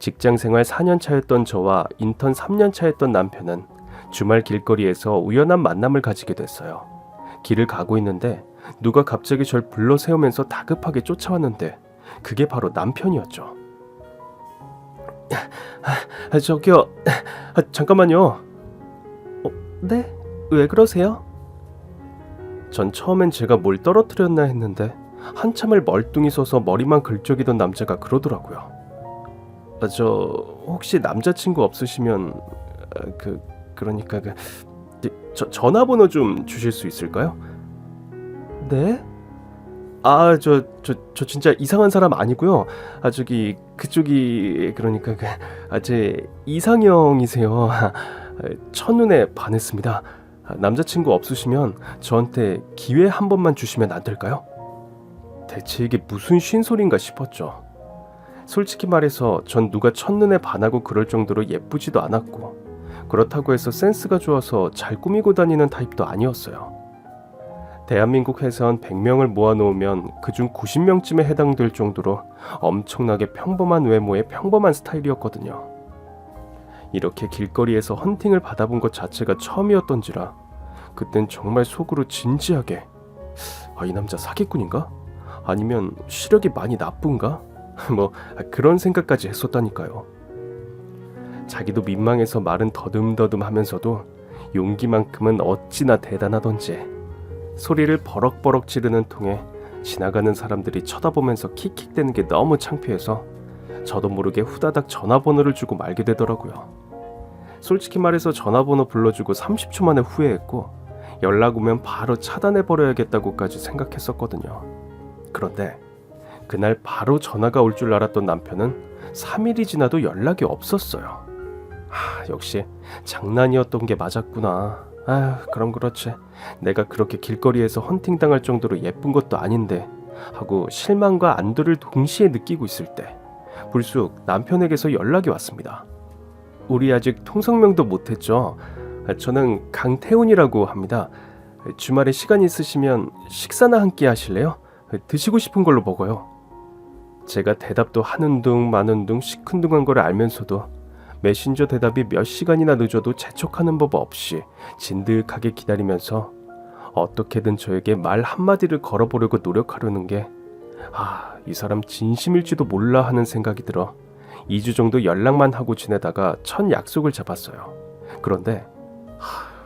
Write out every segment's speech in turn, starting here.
직장생활 4년 차였던 저와 인턴 3년 차였던 남편은 주말 길거리에서 우연한 만남을 가지게 됐어요. 길을 가고 있는데 누가 갑자기 절 불러 세우면서 다급하게 쫓아왔는데 그게 바로 남편이었죠. 저기요, 잠깐만요. 네? 왜 그러세요? 전 처음엔 제가 뭘 떨어뜨렸나 했는데 한참을 멀뚱히 서서 머리만 긁적이던 남자가 그러더라고요. 저 혹시 남자친구 없으시면 그러니까 전화번호 좀 주실 수 있을까요? 네? 저 진짜 이상한 사람 아니고요. 그쪽이 그러니까 제 이상형이세요. 첫눈에 반했습니다. 남자친구 없으시면 저한테 기회 한 번만 주시면 안 될까요? 대체 이게 무슨 쉰소린가 싶었죠. 솔직히 말해서 전 누가 첫눈에 반하고 그럴 정도로 예쁘지도 않았고 그렇다고 해서 센스가 좋아서 잘 꾸미고 다니는 타입도 아니었어요. 대한민국 회사원 100명을 모아놓으면 그중 90명쯤에 해당될 정도로 엄청나게 평범한 외모의 평범한 스타일이었거든요. 이렇게 길거리에서 헌팅을 받아본 것 자체가 처음이었던지라 그땐 정말 속으로 진지하게 이 남자 사기꾼인가? 아니면 시력이 많이 나쁜가? 그런 생각까지 했었다니까요. 자기도 민망해서 말은 더듬더듬 하면서도 용기만큼은 어찌나 대단하던지 소리를 버럭버럭 지르는 통에 지나가는 사람들이 쳐다보면서 킥킥대는 게 너무 창피해서 저도 모르게 후다닥 전화번호를 주고 말게 되더라고요. 솔직히 말해서 전화번호 불러주고 30초 만에 후회했고 연락 오면 바로 차단해버려야겠다고까지 생각했었거든요. 그런데 그날 바로 전화가 올 줄 알았던 남편은 3일이 지나도 연락이 없었어요. 역시 장난이었던 게 맞았구나. 그럼 그렇지. 내가 그렇게 길거리에서 헌팅당할 정도로 예쁜 것도 아닌데 하고 실망과 안도를 동시에 느끼고 있을 때 불쑥 남편에게서 연락이 왔습니다. 우리 아직 통성명도 못했죠. 저는 강태훈이라고 합니다. 주말에 시간 있으시면 식사나 함께 하실래요? 드시고 싶은 걸로 먹어요. 제가 대답도 하는 둥 마는 둥 시큰둥한 걸 알면서도 메신저 대답이 몇 시간이나 늦어도 재촉하는 법 없이 진득하게 기다리면서 어떻게든 저에게 말 한마디를 걸어보려고 노력하려는 게 이 사람 진심일지도 몰라 하는 생각이 들어 2주 정도 연락만 하고 지내다가 첫 약속을 잡았어요. 그런데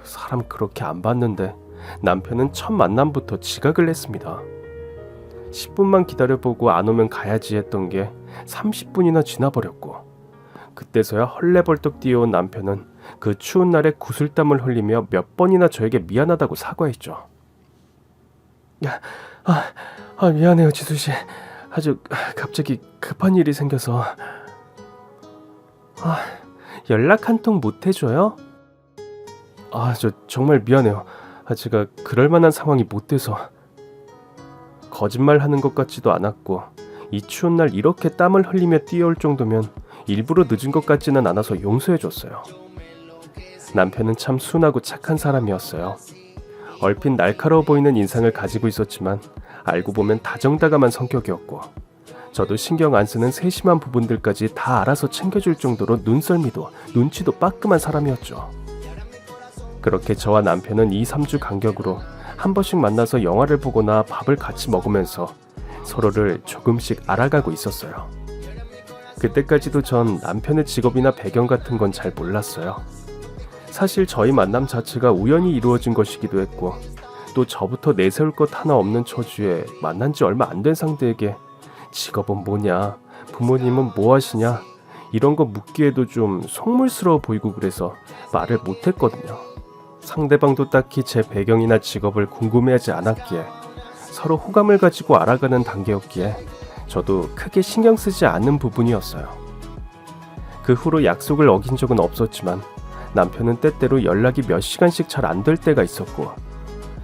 사람 그렇게 안 봤는데 남편은 첫 만남부터 지각을 했습니다. 10분만 기다려보고 안 오면 가야지 했던 게 30분이나 지나버렸고 그때서야 헐레벌떡 뛰어온 남편은 그 추운 날에 구슬땀을 흘리며 몇 번이나 저에게 미안하다고 사과했죠. 미안해요 지수씨. 아주 갑자기 급한 일이 생겨서. 연락 한 통 못 해줘요? 저 정말 미안해요. 제가 그럴 만한 상황이 못 돼서. 거짓말 하는 것 같지도 않았고 이 추운 날 이렇게 땀을 흘리며 뛰어올 정도면 일부러 늦은 것 같지는 않아서 용서해줬어요. 남편은 참 순하고 착한 사람이었어요. 얼핏 날카로워 보이는 인상을 가지고 있었지만 알고 보면 다정다감한 성격이었고 저도 신경 안 쓰는 세심한 부분들까지 다 알아서 챙겨줄 정도로 눈썰미도 눈치도 빠끔한 사람이었죠. 그렇게 저와 남편은 2-3주 간격으로 한 번씩 만나서 영화를 보거나 밥을 같이 먹으면서 서로를 조금씩 알아가고 있었어요. 그때까지도 전 남편의 직업이나 배경 같은 건 잘 몰랐어요. 사실 저희 만남 자체가 우연히 이루어진 것이기도 했고 또 저부터 내세울 것 하나 없는 처지에 만난 지 얼마 안 된 상대에게 직업은 뭐냐, 부모님은 뭐 하시냐 이런 거 묻기에도 좀 속물스러워 보이고 그래서 말을 못했거든요. 상대방도 딱히 제 배경이나 직업을 궁금해하지 않았기에 서로 호감을 가지고 알아가는 단계였기에 저도 크게 신경 쓰지 않는 부분이었어요. 그 후로 약속을 어긴 적은 없었지만 남편은 때때로 연락이 몇 시간씩 잘 안 될 때가 있었고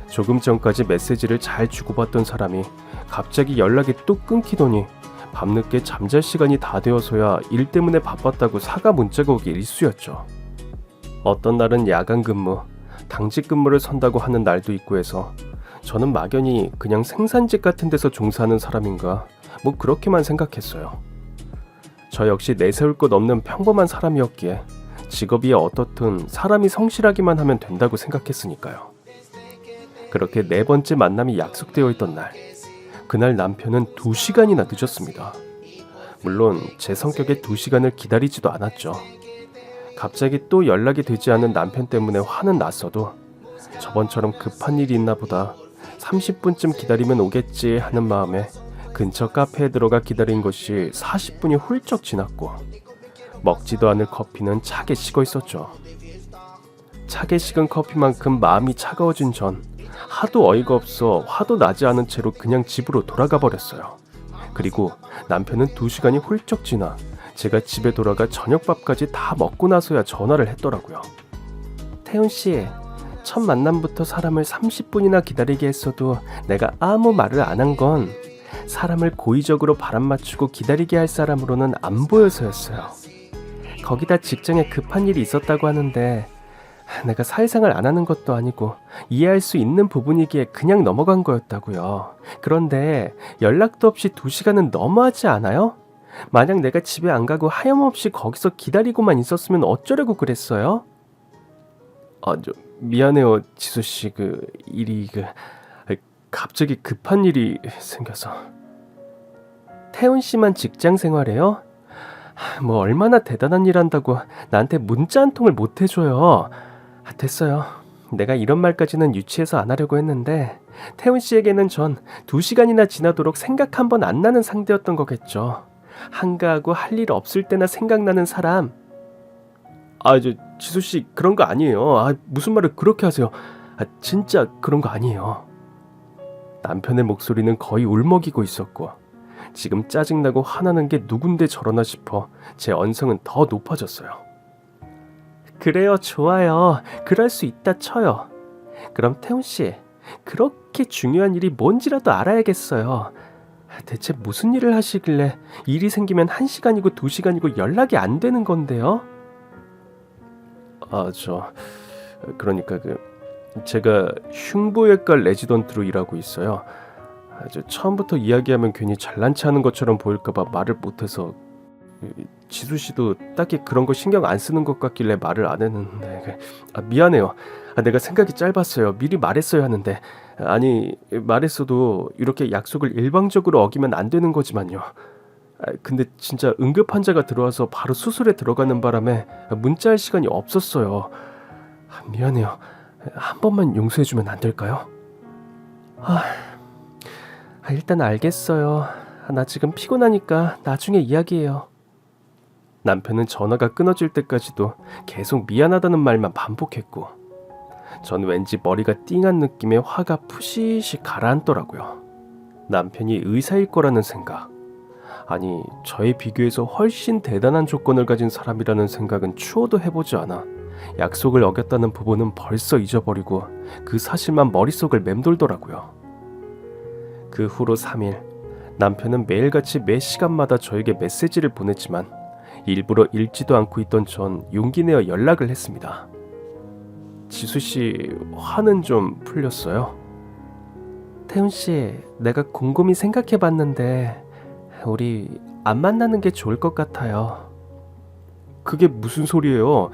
조금 전까지 메시지를 잘 주고받던 사람이 갑자기 연락이 뚝 끊기더니 밤늦게 잠잘 시간이 다 되어서야 일 때문에 바빴다고 사과 문자가 오기 일쑤였죠. 어떤 날은 야간 근무, 당직 근무를 선다고 하는 날도 있고 해서 저는 막연히 그냥 생산직 같은 데서 종사하는 사람인가 그렇게만 생각했어요. 저 역시 내세울 것 없는 평범한 사람이었기에 직업이 어떻든 사람이 성실하기만 하면 된다고 생각했으니까요. 그렇게 네 번째 만남이 약속되어 있던 날, 그날 남편은 2시간이나 늦었습니다. 물론 제 성격에 2시간을 기다리지도 않았죠. 갑자기 또 연락이 되지 않은 남편 때문에 화는 났어도 저번처럼 급한 일이 있나 보다 30분쯤 기다리면 오겠지 하는 마음에 근처 카페에 들어가 기다린 것이 40분이 훌쩍 지났고 먹지도 않을 커피는 차게 식어 있었죠. 차게 식은 커피만큼 마음이 차가워진 전 하도 어이가 없어 화도 나지 않은 채로 그냥 집으로 돌아가 버렸어요. 그리고 남편은 2시간이 훌쩍 지나 제가 집에 돌아가 저녁밥까지 다 먹고 나서야 전화를 했더라고요. 태훈씨, 첫 만남부터 사람을 30분이나 기다리게 했어도 내가 아무 말을 안 한 건 사람을 고의적으로 바람 맞추고 기다리게 할 사람으로는 안 보여서였어요. 거기다 직장에 급한 일이 있었다고 하는데 내가 사회생활 안 하는 것도 아니고 이해할 수 있는 부분이기에 그냥 넘어간 거였다고요. 그런데 연락도 없이 2시간은 너무하지 않아요? 만약 내가 집에 안 가고 하염없이 거기서 기다리고만 있었으면 어쩌려고 그랬어요? 미안해요, 지수씨. 일이 갑자기 급한 일이 생겨서. 태훈씨만 직장 생활해요? 뭐 얼마나 대단한 일 한다고 나한테 문자 한 통을 못 해줘요. 됐어요. 내가 이런 말까지는 유치해서 안 하려고 했는데 태훈씨에게는 전 2시간이나 지나도록 생각 한 번 안 나는 상대였던 거겠죠. 한가하고 할 일 없을 때나 생각나는 사람. 지수씨, 그런 거 아니에요. 무슨 말을 그렇게 하세요. 진짜 그런 거 아니에요. 남편의 목소리는 거의 울먹이고 있었고 지금 짜증나고 화나는 게 누군데 저러나 싶어 제 언성은 더 높아졌어요. 그래요, 좋아요. 그럴 수 있다 쳐요. 그럼 태훈씨, 그렇게 중요한 일이 뭔지라도 알아야겠어요. 대체 무슨 일을 하시길래 일이 생기면 1시간이고 2시간이고 연락이 안 되는 건데요? 그러니까 제가 흉부외과 레지던트로 일하고 있어요. 처음부터 이야기하면 괜히 잘난 체 하는 것처럼 보일까봐 말을 못해서. 지수씨도 딱히 그런 거 신경 안 쓰는 것 같길래 말을 안 했는데. 미안해요. 내가 생각이 짧았어요. 미리 말했어야 하는데. 말했어도 이렇게 약속을 일방적으로 어기면 안 되는 거지만요. 근데 진짜 응급 환자가 들어와서 바로 수술에 들어가는 바람에 문자할 시간이 없었어요. 미안해요. 한 번만 용서해주면 안 될까요? 일단 알겠어요. 나 지금 피곤하니까 나중에 이야기해요. 남편은 전화가 끊어질 때까지도 계속 미안하다는 말만 반복했고 전 왠지 머리가 띵한 느낌에 화가 푸시시 가라앉더라고요. 남편이 의사일 거라는 생각, 저에 비교해서 훨씬 대단한 조건을 가진 사람이라는 생각은 추워도 해보지 않아 약속을 어겼다는 부분은 벌써 잊어버리고 그 사실만 머릿속을 맴돌더라고요. 그 후로 3일, 남편은 매일같이 매 시간마다 저에게 메시지를 보냈지만 일부러 읽지도 않고 있던 전 용기 내어 연락을 했습니다. 지수씨, 화는 좀 풀렸어요? 태훈씨, 내가 곰곰이 생각해봤는데 우리 안 만나는 게 좋을 것 같아요. 그게 무슨 소리예요?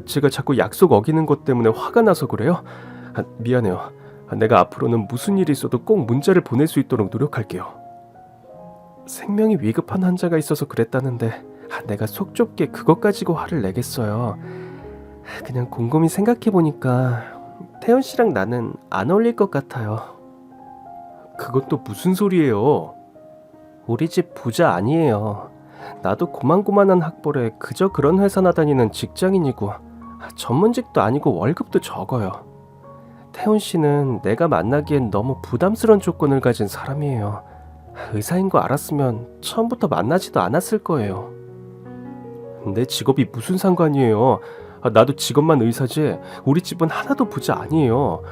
제가 자꾸 약속 어기는 것 때문에 화가 나서 그래요? 미안해요. 내가 앞으로는 무슨 일이 있어도 꼭 문자를 보낼 수 있도록 노력할게요. 생명이 위급한 환자가 있어서 그랬다는데 내가 속 좁게 그것 가지고 화를 내겠어요. 그냥 곰곰이 생각해보니까 태훈씨랑 나는 안 어울릴 것 같아요. 그것도 무슨 소리예요? 우리 집 부자 아니에요. 나도 고만고만한 학벌에 그저 그런 회사나 다니는 직장인이고 전문직도 아니고 월급도 적어요. 태훈씨는 내가 만나기엔 너무 부담스러운 조건을 가진 사람이에요. 의사인 거 알았으면 처음부터 만나지도 않았을 거예요. 내 직업이 무슨 상관이에요. 나도 직업만 의사지 우리 집은 하나도 부자 아니에요.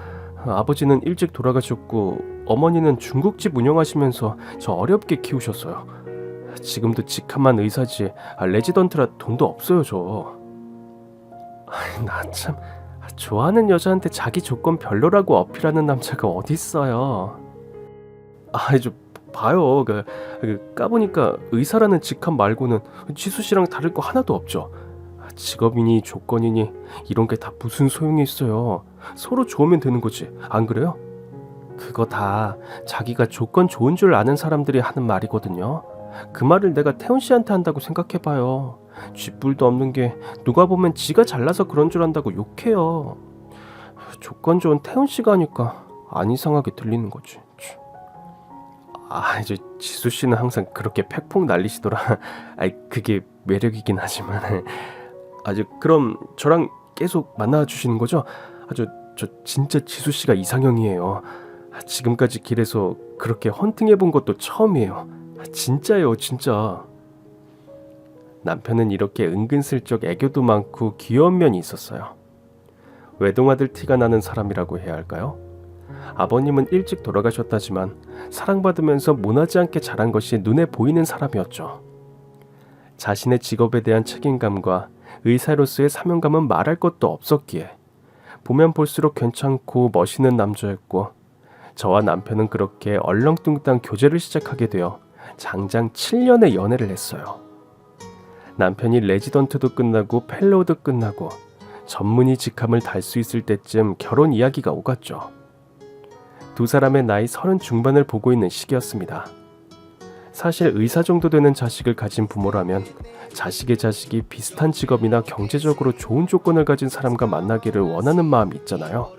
아버지는 일찍 돌아가셨고 어머니는 중국집 운영하시면서 저 어렵게 키우셨어요. 지금도 직함만 의사지 레지던트라 돈도 없어요 저. 나 참 좋아하는 여자한테 자기 조건 별로라고 어필하는 남자가 어딨어요. 봐요. 까보니까 의사라는 직함 말고는 지수 씨랑 다를 거 하나도 없죠. 직업이니 조건이니 이런 게 다 무슨 소용이 있어요. 서로 좋으면 되는 거지. 안 그래요? 그거 다 자기가 조건 좋은 줄 아는 사람들이 하는 말이거든요. 그 말을 내가 태훈 씨한테 한다고 생각해봐요. 쥐뿔도 없는 게 누가 보면 지가 잘나서 그런 줄 안다고 욕해요. 조건 좋은 태훈 씨가 하니까 안 이상하게 들리는 거지. 이제 지수 씨는 항상 그렇게 팩폭 날리시더라. 그게 매력이긴 하지만. 그럼 저랑 계속 만나 주시는 거죠? 저 진짜 지수 씨가 이상형이에요. 지금까지 길에서 그렇게 헌팅해 본 것도 처음이에요. 진짜예요, 진짜. 남편은 이렇게 은근슬쩍 애교도 많고 귀여운 면이 있었어요. 외동아들 티가 나는 사람이라고 해야 할까요? 아버님은 일찍 돌아가셨다지만 사랑받으면서 모나지 않게 자란 것이 눈에 보이는 사람이었죠. 자신의 직업에 대한 책임감과 의사로서의 사명감은 말할 것도 없었기에 보면 볼수록 괜찮고 멋있는 남자였고, 저와 남편은 그렇게 얼렁뚱땅 교제를 시작하게 되어 장장 7년의 연애를 했어요. 남편이 레지던트도 끝나고 펠로우도 끝나고 전문의 직함을 달 수 있을 때쯤 결혼 이야기가 오갔죠. 두 사람의 나이 30 중반을 보고 있는 시기였습니다. 사실 의사 정도 되는 자식을 가진 부모라면 자식의 자식이 비슷한 직업이나 경제적으로 좋은 조건을 가진 사람과 만나기를 원하는 마음이 있잖아요.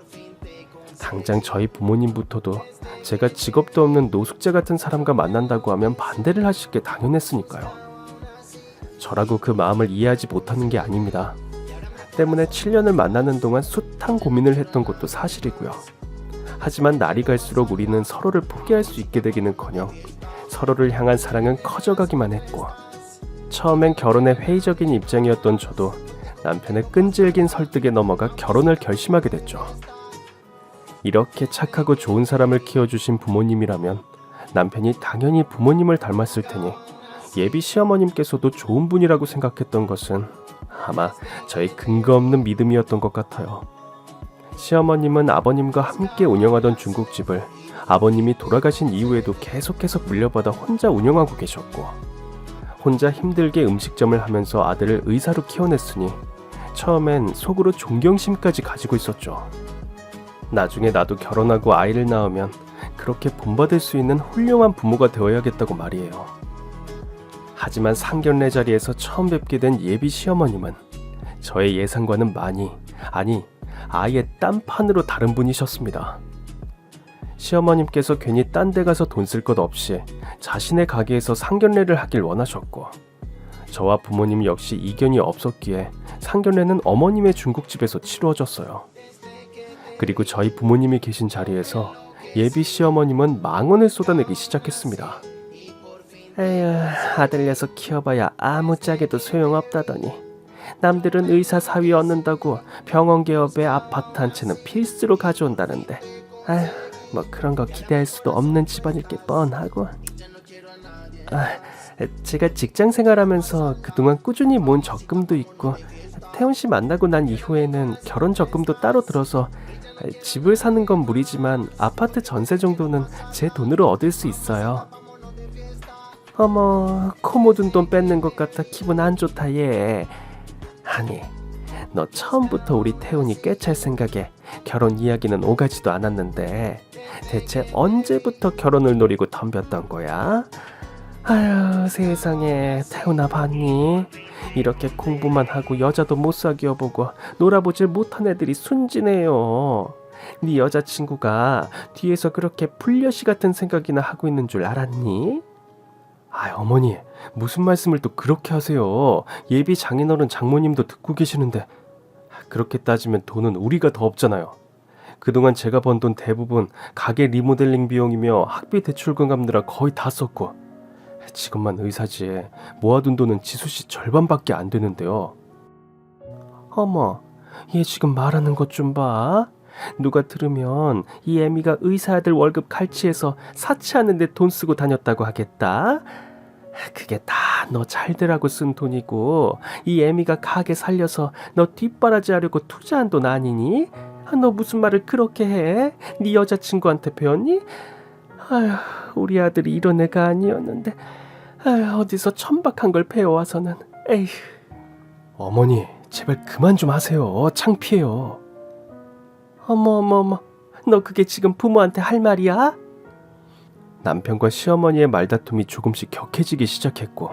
당장 저희 부모님부터도 제가 직업도 없는 노숙자 같은 사람과 만난다고 하면 반대를 하실 게 당연했으니까요. 저라고 그 마음을 이해하지 못하는 게 아닙니다. 때문에 7년을 만나는 동안 숱한 고민을 했던 것도 사실이고요. 하지만 날이 갈수록 우리는 서로를 포기할 수 있게 되기는커녕 서로를 향한 사랑은 커져가기만 했고, 처음엔 결혼에 회의적인 입장이었던 저도 남편의 끈질긴 설득에 넘어가 결혼을 결심하게 됐죠. 이렇게 착하고 좋은 사람을 키워주신 부모님이라면 남편이 당연히 부모님을 닮았을 테니 예비 시어머님께서도 좋은 분이라고 생각했던 것은 아마 저의 근거 없는 믿음이었던 것 같아요. 시어머님은 아버님과 함께 운영하던 중국집을 아버님이 돌아가신 이후에도 계속해서 물려받아 혼자 운영하고 계셨고, 혼자 힘들게 음식점을 하면서 아들을 의사로 키워냈으니 처음엔 속으로 존경심까지 가지고 있었죠. 나중에 나도 결혼하고 아이를 낳으면 그렇게 본받을 수 있는 훌륭한 부모가 되어야겠다고 말이에요. 하지만 상견례 자리에서 처음 뵙게 된 예비 시어머님은 저의 예상과는 아예 딴판으로 다른 분이셨습니다. 시어머님께서 괜히 딴 데 가서 돈 쓸 것 없이 자신의 가게에서 상견례를 하길 원하셨고, 저와 부모님 역시 이견이 없었기에 상견례는 어머님의 중국집에서 치루어졌어요. 그리고 저희 부모님이 계신 자리에서 예비 시어머님은 망언을 쏟아내기 시작했습니다. 에휴, 아들 녀석 키워봐야 아무짝에도 소용없다더니 남들은 의사 사위 얻는다고 병원 개업에 아파트 한 채는 필수로 가져온다는데, 아휴, 뭐 그런 거 기대할 수도 없는 집안일 게 뻔하고. 제가 직장 생활하면서 그동안 꾸준히 모은 적금도 있고, 태훈 씨 만나고 난 이후에는 결혼 적금도 따로 들어서 집을 사는 건 무리지만 아파트 전세 정도는 제 돈으로 얻을 수 있어요. 어머, 코 묻은 돈 뺏는 것 같아 기분 안 좋다 얘. 아니, 너 처음부터 우리 태훈이 꿰찰 생각에 결혼 이야기는 오가지도 않았는데 대체 언제부터 결혼을 노리고 덤볐던 거야? 아유, 세상에, 태훈아 봤니? 이렇게 공부만 하고 여자도 못 사귀어보고 놀아보질 못한 애들이 순진해요. 네 여자친구가 뒤에서 그렇게 불려시 같은 생각이나 하고 있는 줄 알았니? 어머니, 무슨 말씀을 또 그렇게 하세요. 예비 장인어른 장모님도 듣고 계시는데. 그렇게 따지면 돈은 우리가 더 없잖아요. 그동안 제가 번 돈 대부분 가게 리모델링 비용이며 학비 대출금 갚느라 거의 다 썼고, 지금만 의사지에 모아둔 돈은 지수씨 절반밖에 안 되는데요. 어머, 얘 지금 말하는 것 좀 봐. 누가 들으면 이 애미가 의사 아들 월급 칼치해서 사치하는데 돈 쓰고 다녔다고 하겠다. 그게 다 너 잘되라고 쓴 돈이고, 이 애미가 가게 살려서 너 뒷바라지 하려고 투자한 돈 아니니? 너 무슨 말을 그렇게 해? 네 여자친구한테 배웠니? 아휴, 우리 아들이 이런 애가 아니었는데 어디서 천박한 걸 배워와서는. 에휴. 어머니, 제발 그만 좀 하세요. 창피해요. 어머, 너 그게 지금 부모한테 할 말이야? 남편과 시어머니의 말다툼이 조금씩 격해지기 시작했고,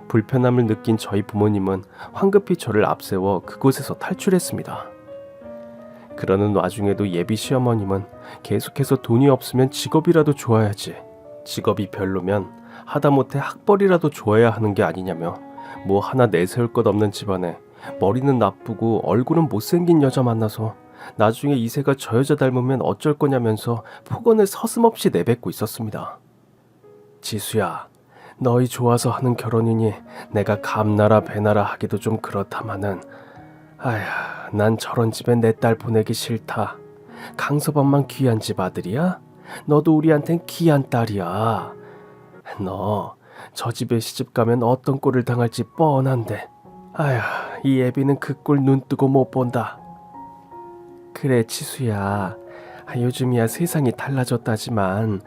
불편함을 느낀 저희 부모님은 황급히 저를 앞세워 그곳에서 탈출했습니다. 그러는 와중에도 예비 시어머님은 계속해서 돈이 없으면 직업이라도 좋아야지, 직업이 별로면 하다못해 학벌이라도 좋아야 하는 게 아니냐며 뭐 하나 내세울 것 없는 집안에 머리는 나쁘고 얼굴은 못생긴 여자 만나서 나중에 이세가 저 여자 닮으면 어쩔 거냐면서 폭언을 서슴없이 내뱉고 있었습니다. 지수야, 너희 좋아서 하는 결혼이니 내가 감나라 배나라 하기도 좀 그렇다마는, 난 저런 집에 내 딸 보내기 싫다. 강서방만 귀한 집 아들이야? 너도 우리한텐 귀한 딸이야. 너 저 집에 시집 가면 어떤 꼴을 당할지 뻔한데, 이 애비는 그 꼴 눈 뜨고 못 본다. 그래 지수야, 요즘이야 세상이 달라졌다지만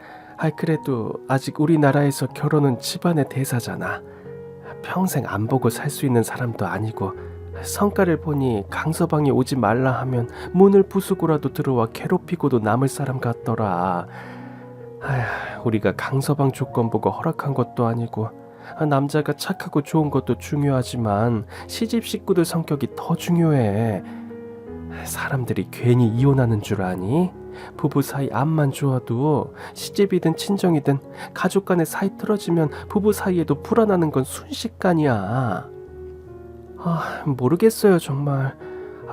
그래도 아직 우리나라에서 결혼은 집안의 대사잖아. 평생 안 보고 살 수 있는 사람도 아니고, 성과를 보니 강서방이 오지 말라 하면 문을 부수고라도 들어와 괴롭히고도 남을 사람 같더라. 우리가 강서방 조건 보고 허락한 것도 아니고, 남자가 착하고 좋은 것도 중요하지만 시집 식구들 성격이 더 중요해. 사람들이 괜히 이혼하는 줄 아니? 부부 사이 앞만 좋아도 시집이든 친정이든 가족 간의 사이 틀어지면 부부 사이에도 불안하는 건 순식간이야. 모르겠어요 정말.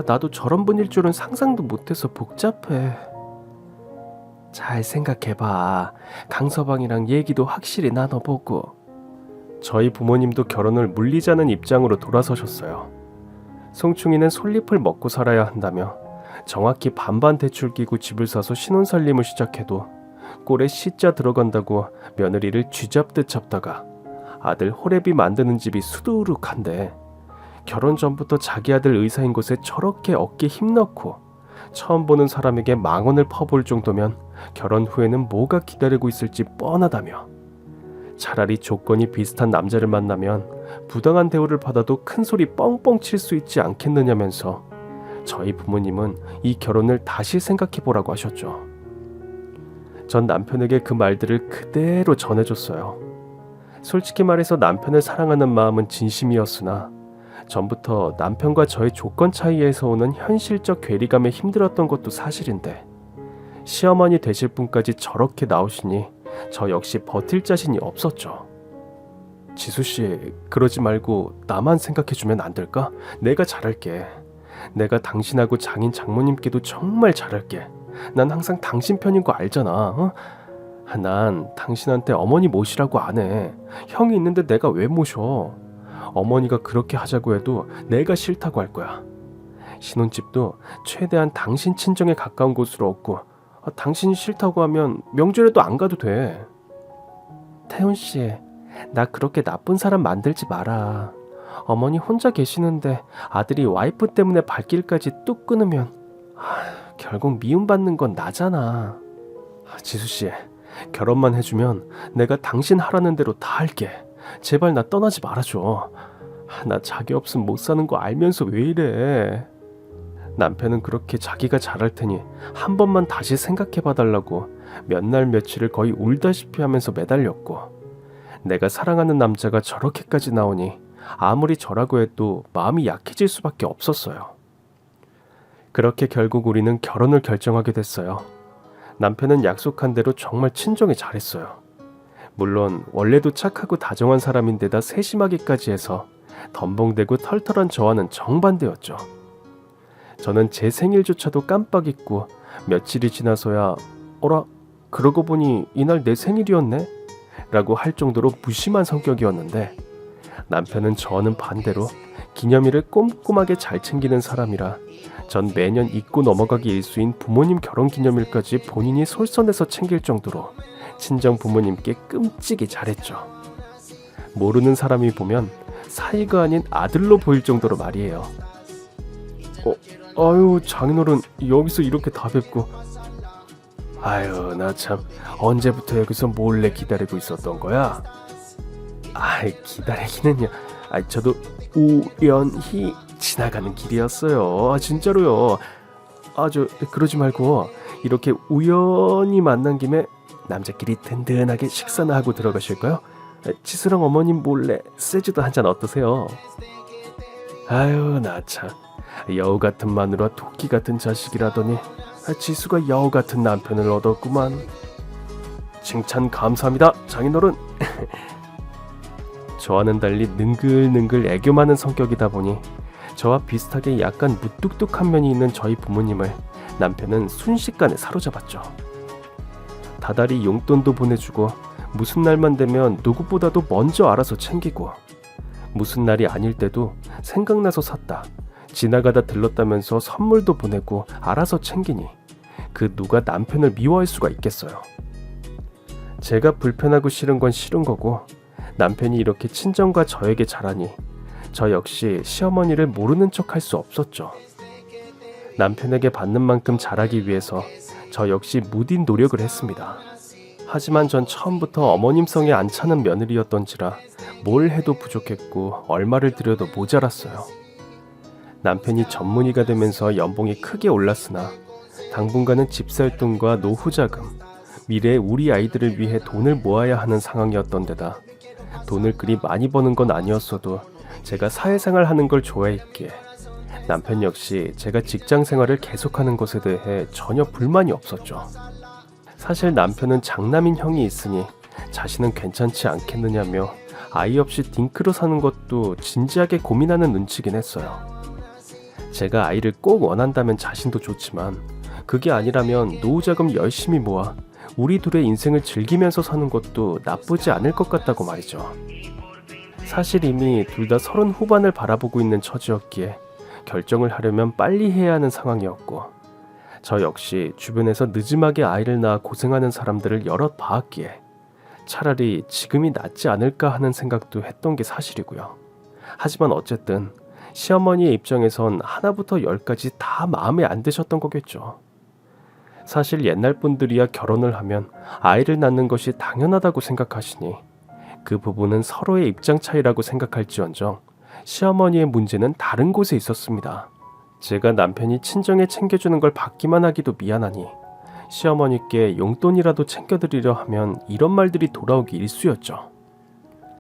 나도 저런 분일 줄은 상상도 못해서 복잡해. 잘 생각해봐. 강서방이랑 얘기도 확실히 나눠보고. 저희 부모님도 결혼을 물리자는 입장으로 돌아서셨어요. 송충이는 솔잎을 먹고 살아야 한다며 정확히 반반 대출 끼고 집을 사서 신혼살림을 시작해도 꼴에 시자 들어간다고 며느리를 쥐잡듯 잡다가 아들 호래비 만드는 집이 수두룩한데, 결혼 전부터 자기 아들 의사인 곳에 저렇게 어깨 힘 넣고 처음 보는 사람에게 망언을 퍼볼 정도면 결혼 후에는 뭐가 기다리고 있을지 뻔하다며, 차라리 조건이 비슷한 남자를 만나면 부당한 대우를 받아도 큰 소리 뻥뻥 칠 수 있지 않겠느냐면서 저희 부모님은 이 결혼을 다시 생각해보라고 하셨죠. 전 남편에게 그 말들을 그대로 전해줬어요. 솔직히 말해서 남편을 사랑하는 마음은 진심이었으나 전부터 남편과 저의 조건 차이에서 오는 현실적 괴리감에 힘들었던 것도 사실인데, 시어머니 되실 분까지 저렇게 나오시니 저 역시 버틸 자신이 없었죠. 지수씨, 그러지 말고 나만 생각해주면 안 될까? 내가 잘할게. 내가 당신하고 장인 장모님께도 정말 잘할게. 난 항상 당신 편인 거 알잖아. 난 당신한테 어머니 모시라고 안 해. 형이 있는데 내가 왜 모셔? 어머니가 그렇게 하자고 해도 내가 싫다고 할 거야. 신혼집도 최대한 당신 친정에 가까운 곳으로 얻고, 당신이 싫다고 하면 명절에도 안 가도 돼. 태훈씨, 나 그렇게 나쁜 사람 만들지 마라. 어머니 혼자 계시는데 아들이 와이프 때문에 발길까지 뚝 끊으면 결국 미움받는 건 나잖아. 지수씨, 결혼만 해주면 내가 당신 하라는 대로 다 할게. 제발 나 떠나지 말아줘. 나 자기 없으면 못 사는 거 알면서 왜 이래. 남편은 그렇게 자기가 잘할 테니 한 번만 다시 생각해봐달라고 몇 날 며칠을 거의 울다시피 하면서 매달렸고, 내가 사랑하는 남자가 저렇게까지 나오니 아무리 저라고 해도 마음이 약해질 수밖에 없었어요. 그렇게 결국 우리는 결혼을 결정하게 됐어요. 남편은 약속한 대로 정말 친정에 잘했어요. 물론 원래도 착하고 다정한 사람인데다 세심하기까지 해서 덤벙대고 털털한 저와는 정반대였죠. 저는 제 생일조차도 깜빡 잊고 며칠이 지나서야 어라? 그러고 보니 이날 내 생일이었네? 라고 할 정도로 무심한 성격이었는데, 남편은 저는 반대로 기념일을 꼼꼼하게 잘 챙기는 사람이라 전 매년 잊고 넘어가기 일수인 부모님 결혼기념일까지 본인이 솔선해서 챙길 정도로 친정 부모님께 끔찍이 잘했죠. 모르는 사람이 보면 사이가 아닌 아들로 보일 정도로 말이에요. 아유, 장인어른 여기서 이렇게 다 뵙고. 아유, 나 참 언제부터 여기서 몰래 기다리고 있었던 거야? 기다리기는요. 저도 우연히 지나가는 길이었어요. 진짜로요. 그러지 말고 이렇게 우연히 만난 김에 남자끼리 든든하게 식사나 하고 들어가실까요? 지수랑 어머님 몰래 세주도 한잔 어떠세요? 아유, 나 참 여우 같은 마누라 토끼 같은 자식이라더니 지수가 여우 같은 남편을 얻었구만. 칭찬 감사합니다, 장인어른. 저와는 달리 능글능글 애교 많은 성격이다 보니 저와 비슷하게 약간 무뚝뚝한 면이 있는 저희 부모님을 남편은 순식간에 사로잡았죠. 다달이 용돈도 보내주고 무슨 날만 되면 누구보다도 먼저 알아서 챙기고 무슨 날이 아닐 때도 생각나서 샀다, 지나가다 들렀다면서 선물도 보내고 알아서 챙기니 그 누가 남편을 미워할 수가 있겠어요. 제가 불편하고 싫은 건 싫은 거고 남편이 이렇게 친정과 저에게 잘하니 저 역시 시어머니를 모르는 척 할 수 없었죠. 남편에게 받는 만큼 잘하기 위해서 저 역시 무딘 노력을 했습니다. 하지만 전 처음부터 어머님 성에 안 차는 며느리였던지라 뭘 해도 부족했고 얼마를 들여도 모자랐어요. 남편이 전문의가 되면서 연봉이 크게 올랐으나 당분간은 집살돈과 노후자금, 미래의 우리 아이들을 위해 돈을 모아야 하는 상황이었던 데다 돈을 그리 많이 버는 건 아니었어도 제가 사회생활 하는 걸 좋아했기에 남편 역시 제가 직장생활을 계속하는 것에 대해 전혀 불만이 없었죠. 사실 남편은 장남인 형이 있으니 자신은 괜찮지 않겠느냐며 아이 없이 딩크로 사는 것도 진지하게 고민하는 눈치긴 했어요. 제가 아이를 꼭 원한다면 자신도 좋지만 그게 아니라면 노후자금 열심히 모아 우리 둘의 인생을 즐기면서 사는 것도 나쁘지 않을 것 같다고 말이죠. 사실 이미 둘 다 30 후반을 바라보고 있는 처지였기에 결정을 하려면 빨리 해야 하는 상황이었고 저 역시 주변에서 늦음하게 아이를 낳아 고생하는 사람들을 여럿 봐왔기에 차라리 지금이 낫지 않을까 하는 생각도 했던 게 사실이고요. 하지만 어쨌든 시어머니의 입장에선 하나부터 열까지 다 마음에 안 드셨던 거겠죠. 사실 옛날 분들이야 결혼을 하면 아이를 낳는 것이 당연하다고 생각하시니 그 부분은 서로의 입장 차이라고 생각할지언정 시어머니의 문제는 다른 곳에 있었습니다. 제가 남편이 친정에 챙겨주는 걸 받기만 하기도 미안하니 시어머니께 용돈이라도 챙겨드리려 하면 이런 말들이 돌아오기 일쑤였죠.